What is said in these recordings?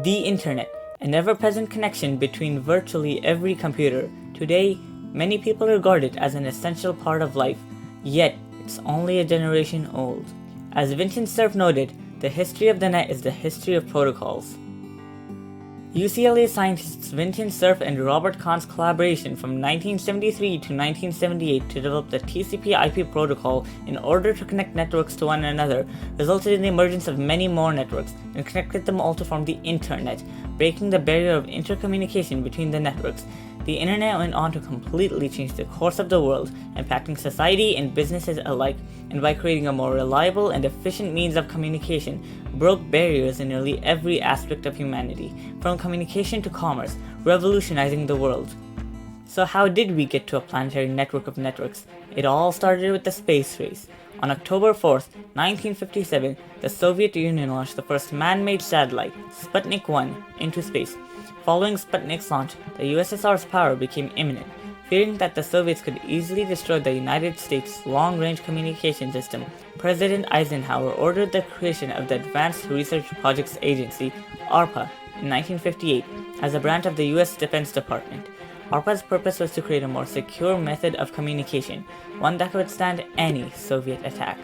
The Internet, an ever-present connection between virtually every computer. Today, many people regard it as an essential part of life, yet it's only a generation old. As Vincent Cerf noted, the history of the net is the history of protocols. UCLA scientists Vincent Cerf and Robert Kahn's collaboration from 1973 to 1978 to develop the TCP IP protocol in order to connect networks to one another resulted in the emergence of many more networks and connected them all to form the Internet, breaking the barrier of intercommunication between the networks. The Internet went on to completely change the course of the world, impacting society and businesses alike, and by creating a more reliable and efficient means of communication, broke barriers in nearly every aspect of humanity, from communication to commerce, revolutionizing the world. So how did we get to a planetary network of networks? It all started with the space race. On October 4th, 1957, the Soviet Union launched the first man-made satellite, Sputnik 1, into space. Following Sputnik's launch, the USSR's power became imminent. Fearing that the Soviets could easily destroy the United States' long-range communication system, President Eisenhower ordered the creation of the Advanced Research Projects Agency, ARPA, in 1958, as a branch of the US Defense Department. ARPA's purpose was to create a more secure method of communication, one that could withstand any Soviet attack.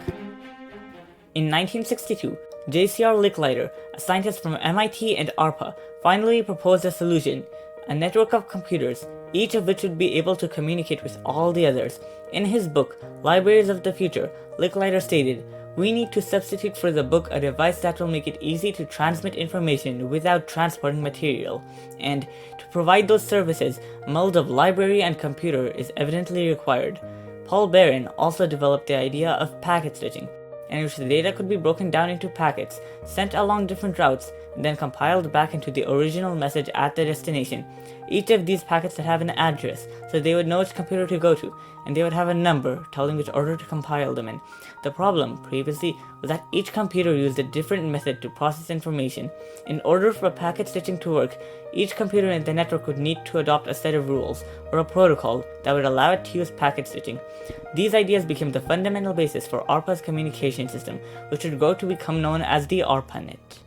In 1962, J.C.R. Licklider, a scientist from MIT and ARPA, finally proposed a solution, a network of computers, each of which would be able to communicate with all the others. In his book, Libraries of the Future, Licklider stated, "We need to substitute for the book a device that will make it easy to transmit information without transporting material, and to provide those services, a meld of library and computer is evidently required." Paul Barron also developed the idea of packet switching, in which the data could be broken down into packets, sent along different routes, and then compiled back into the original message at the destination. Each of these packets would have an address, so they would know which computer to go to, and they would have a number telling which order to compile them in. The problem, previously, was that each computer used a different method to process information. In order for packet switching to work, each computer in the network would need to adopt a set of rules, or a protocol, that would allow it to use packet switching. These ideas became the fundamental basis for ARPA's communication system, which would grow to become known as the ARPANET.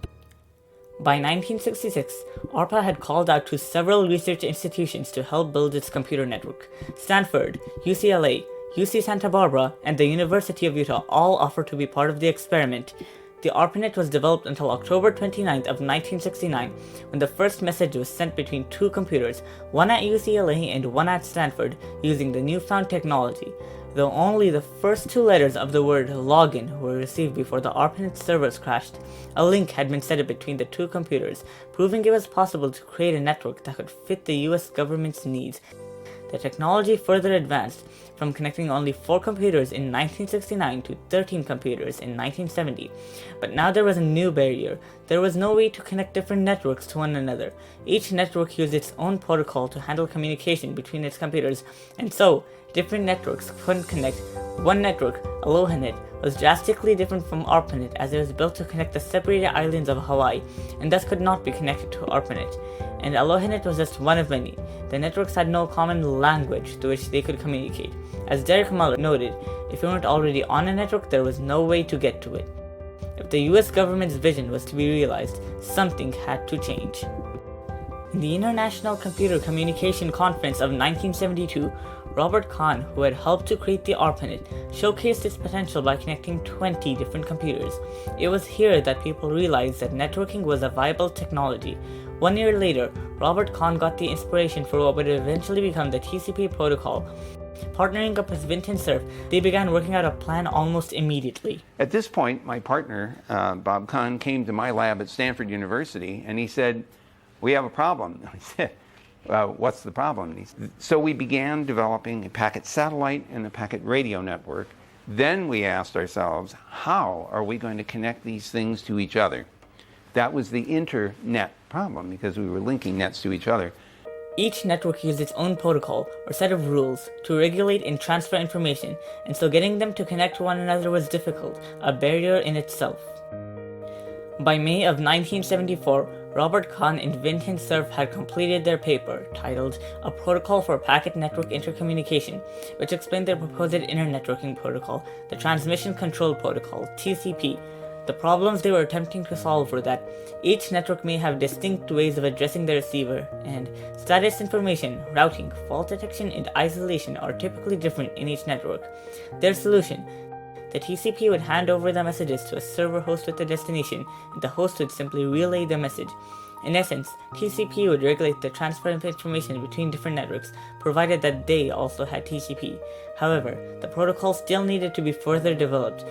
By 1966, ARPA had called out to several research institutions to help build its computer network. Stanford, UCLA, UC Santa Barbara, and the University of Utah all offered to be part of the experiment. The ARPANET was developed until October 29th of 1969, when the first message was sent between two computers, one at UCLA and one at Stanford, using the newfound technology. Though only the first two letters of the word login were received before the ARPANET servers crashed, a link had been set up between the two computers, proving it was possible to create a network that could fit the US government's needs. The technology further advanced, from connecting only 4 computers in 1969 to 13 computers in 1970. But now there was a new barrier. There was no way to connect different networks to one another. Each network used its own protocol to handle communication between its computers, and so different networks couldn't connect. One network, AlohaNet, was drastically different from ARPANET as it was built to connect the separated islands of Hawaii, and thus could not be connected to ARPANET. And AlohaNet was just one of many. The networks had no common language through which they could communicate. As Derek Muller noted, if you weren't already on a network, there was no way to get to it. If the US government's vision was to be realized, something had to change. In the International Computer Communication Conference of 1972, Robert Kahn, who had helped to create the ARPANET, showcased its potential by connecting 20 different computers. It was here that people realized that networking was a viable technology. 1 year later, Robert Kahn got the inspiration for what would eventually become the TCP protocol. Partnering up with Vincent Cerf, they began working out a plan almost immediately. At this point, my partner, Bob Kahn, came to my lab at Stanford University, and he said, "We have a problem." I said, "What's the problem?" So we began developing a packet satellite and a packet radio network. Then we asked ourselves, how are we going to connect these things to each other? That was the internet problem, because we were linking nets to each other. Each network used its own protocol, or set of rules, to regulate and transfer information, and so getting them to connect to one another was difficult, a barrier in itself. By May of 1974, Robert Kahn and Vincent Cerf had completed their paper, titled A Protocol for Packet Network Intercommunication, which explained their proposed internetworking protocol, the Transmission Control Protocol, TCP. The problems they were attempting to solve were that each network may have distinct ways of addressing the receiver, and status information, routing, fault detection, and isolation are typically different in each network. Their solution: the TCP would hand over the messages to a server host with the destination, and the host would simply relay the message. In essence, TCP would regulate the transfer of information between different networks, provided that they also had TCP. However, the protocol still needed to be further developed.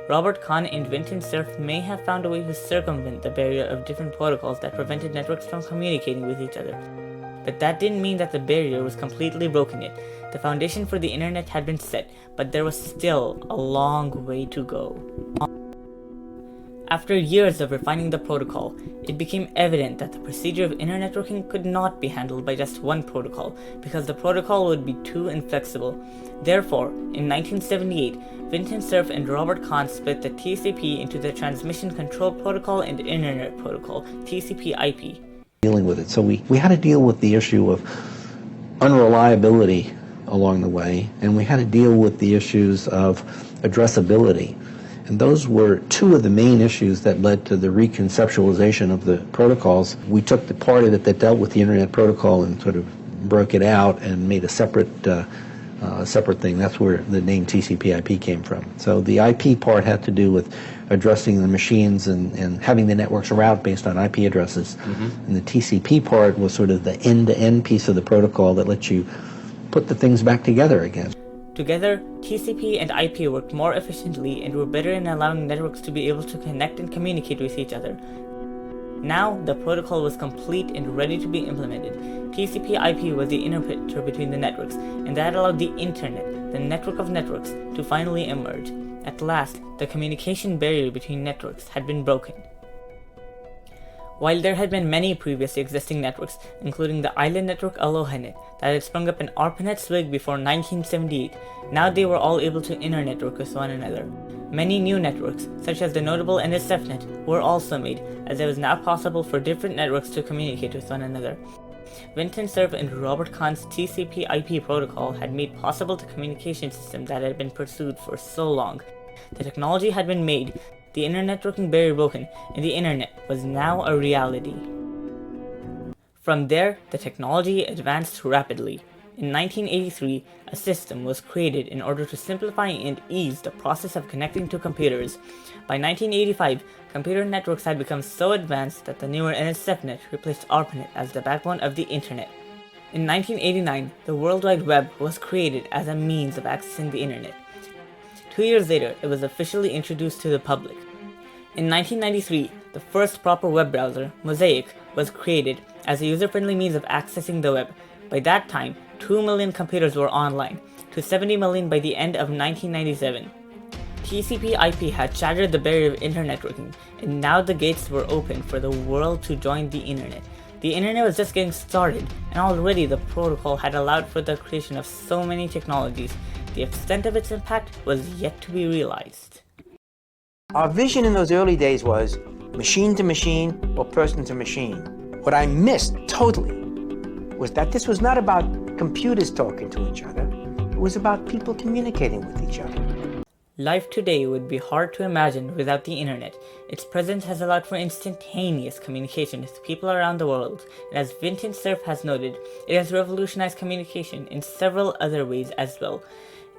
Robert Kahn and Vinton Cerf may have found a way to circumvent the barrier of different protocols that prevented networks from communicating with each other. But that didn't mean that the barrier was completely broken yet. The foundation for the internet had been set, but there was still a long way to go. After years of refining the protocol, it became evident that the procedure of internetworking could not be handled by just one protocol, because the protocol would be too inflexible. Therefore, in 1978, Vinton Cerf and Robert Kahn split the TCP into the Transmission Control Protocol and Internet Protocol, TCP/IP. Dealing with it. So we had to deal with the issue of unreliability along the way, and we had to deal with the issues of addressability. And those were two of the main issues that led to the reconceptualization of the protocols. We took the part of it that dealt with the Internet Protocol and sort of broke it out and made a separate thing. That's where the name TCP/IP came from. So the IP part had to do with addressing the machines and having the networks route based on IP addresses. And the TCP part was sort of the end-to-end piece of the protocol that lets you put the things back together again. Together, TCP and IP worked more efficiently and were better in allowing networks to be able to connect and communicate with each other. Now, the protocol was complete and ready to be implemented. TCP/IP was the interpreter between the networks, and that allowed the Internet, the network of networks, to finally emerge. At last, the communication barrier between networks had been broken. While there had been many previously existing networks, including the island network AlohaNet that had sprung up in ARPANET SWIG before 1978, now they were all able to internetwork with one another. Many new networks, such as the notable NSFNet, were also made, as it was now possible for different networks to communicate with one another. Vinton Cerf and Robert Kahn's TCP/IP protocol had made possible the communication system that had been pursued for so long. The technology had been made, the internetworking barrier broken, and the internet was now a reality. From there, the technology advanced rapidly. In 1983, a system was created in order to simplify and ease the process of connecting to computers. By 1985, computer networks had become so advanced that the newer NSFNet replaced ARPANET as the backbone of the internet. In 1989, the World Wide Web was created as a means of accessing the internet. 2 years later, it was officially introduced to the public. In 1993, the first proper web browser, Mosaic, was created as a user-friendly means of accessing the web. By that time, 2 million computers were online, to 70 million by the end of 1997. TCP/IP had shattered the barrier of internetworking, and now the gates were open for the world to join the internet. The internet was just getting started, and already the protocol had allowed for the creation of so many technologies. The extent of its impact was yet to be realized. Our vision in those early days was machine to machine or person to machine. What I missed totally was that this was not about computers talking to each other. It was about people communicating with each other. Life today would be hard to imagine without the internet. Its presence has allowed for instantaneous communication with people around the world, and as Vinton Cerf has noted, it has revolutionized communication in several other ways as well.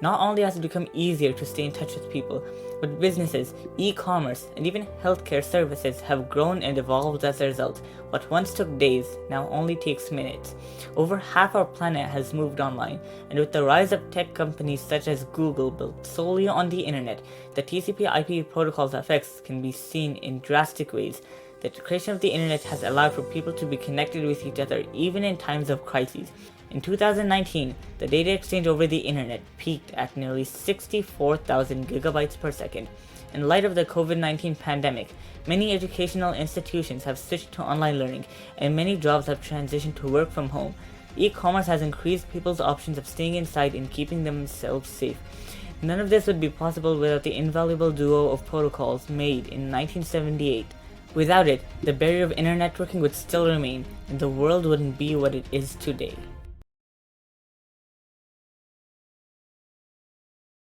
Not only has it become easier to stay in touch with people, but businesses, e-commerce, and even healthcare services have grown and evolved as a result. What once took days now only takes minutes. Over half our planet has moved online, and with the rise of tech companies such as Google built solely on the internet, the TCP/IP protocol's effects can be seen in drastic ways. The creation of the internet has allowed for people to be connected with each other even in times of crises. In 2019, the data exchange over the internet peaked at nearly 64,000 gigabytes per second. In light of the COVID-19 pandemic, many educational institutions have switched to online learning, and many jobs have transitioned to work from home. E-commerce has increased people's options of staying inside and keeping themselves safe. None of this would be possible without the invaluable duo of protocols made in 1978. Without it, the barrier of internet networking would still remain, and the world wouldn't be what it is today.